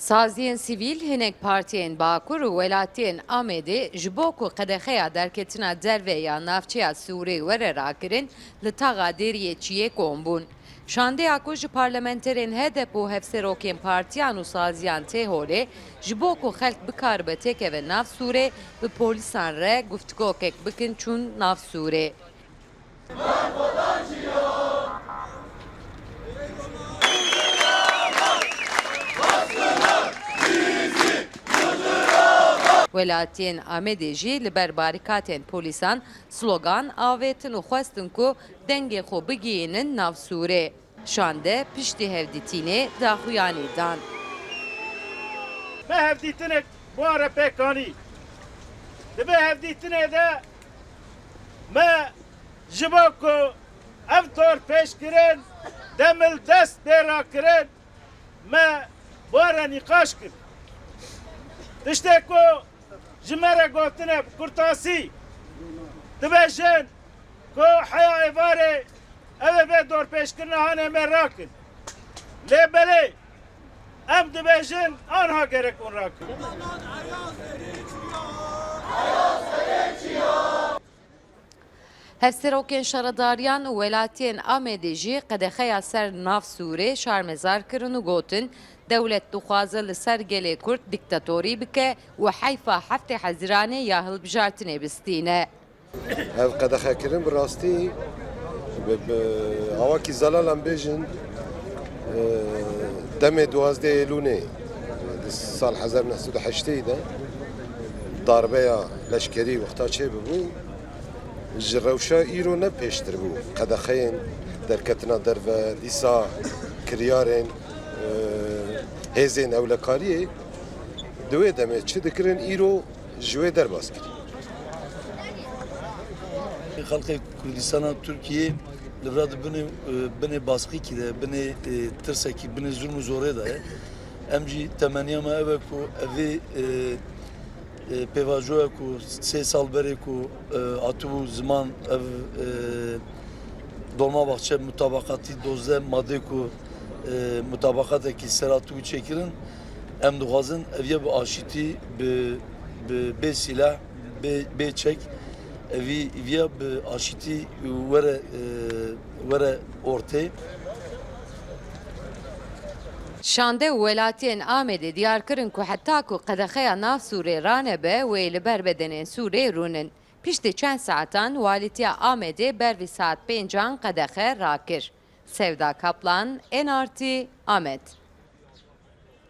Saziyên sivîl hinek partiyên Bakur û welatiyên Amedê ji bo ku qedexeya derketina derve ya navçeya Sûrê were rakirin li taxa deriyê Çiyê kom bûn. Şandeya ku ji parlamenterên HDP û hevserokên partiyan û saziyan tê holê ji bo ku xelk bikaribe têkeve nav Sûrê bi polîsan re guftgokek bikin çûn nav Sûrê. Welatiyên Amedê jî li ber barîkatên polîsan slogan avêtin û xwestin ku dengê xwe bigihînin nav Sûrê. Şande piştî hevdîtînê daxuyanî dan. Me hevdîtinek bu ara pek anî. Dibe hevdîtinê de me ji bo ku ev tor pêş kirin demil dest bê rakirin me bu ara nîqaş kir. Tiştê ku ji me re gotine kurtasî dibêjin ku heya êvarê ev ê bê dorpêşkirina hanê me rakin. Lê belê em dibêjin anha gerek hûn rakin. Hevserokên şaradariyan û welatiyên Amedê jî qedexeya ser nav Sûrê şarmezar kirin û gotin dewlet dixwaze li ser gelê Kurd dîktatorî bike û heyfa heftê hezîranê ya hilbijartinê bistîne. Ev qedexekirin bi rastî awakî zelalan bêjin demê 12 Êlûlê sal 1980 de darbeya leşkerî wexta çêbibû ji rewşa îro ne pêştir bû qedexeyên derketina derve dîsa kiryarên hêzên ewlekariyê di wê demê çi dikirin îro ji wê derbas kirin. Xalqê Kurdistana Tirkiye li vir binê baskî de binê tirsekî binê zulm û zorê de ye. Em jî temeniya me ev e ku evê pêvajoya ku 3 sal berê ku hatibû ziman ev dolmabaxçe mutabaqatî 12 madde ku mutabaqatekî ser hatibû çêkirin em dixwazin ev ye bi aşîtî bi bê sîlah bê çek evî viya bi aşîtî were ortê. Şande û welatiyên Amedê diyar kirin ku heta ku qedexeya nav Sûrê ranebe wê li ber bedenên Sûrê rûnin. Piştî çend saetan walîtiya Amedê ber vî saet 5 qedexe rakir. Sevda Kaplan, NRT, Amed.